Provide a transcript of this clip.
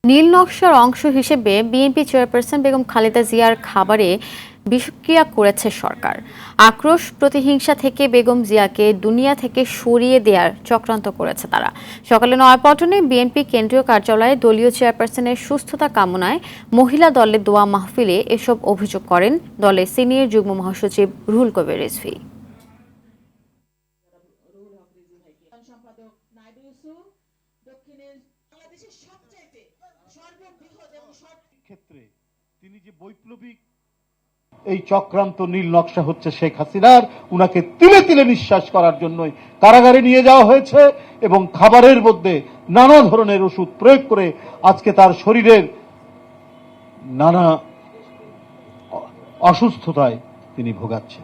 নীল নকশার অংশ হিসেবে বিএনপি চেয়ারপারসন বেগম খালেদা জিয়ার খাবারে বিষক্রিয়া করেছে সরকার। আক্রোশ প্রতিহিংসা থেকে বেগম জিয়াকে দুনিয়া থেকে সরিয়ে দেওয়ার চক্রান্ত করেছে তারা। সকালে নয়াপল্টনে বিএনপি কেন্দ্রীয় কার্যালয়ে দলীয় চেয়ারপারসনের সুস্থতা কামনায় মহিলা দলের দোয়া মাহফিলে এসব অভিযোগ করেন দলের সিনিয়র যুগ্ম মহাসচিব রুহুল কবির রিজভী। ক্ষেত্রে তিনি যে বৈপ্লবিক এই চক্রান্ত নীল নকশা হচ্ছে শেখ হাসিনার, উনাকে তিলে তিলে নিঃশ্বাস করার জন্যই কারাগারে নিয়ে যাওয়া হয়েছে এবং খাবারের মধ্যে নানা ধরনের ওষুধ প্রয়োগ করে আজকে তার শরীরের নানা অসুস্থতায় তিনি ভোগাচ্ছেন।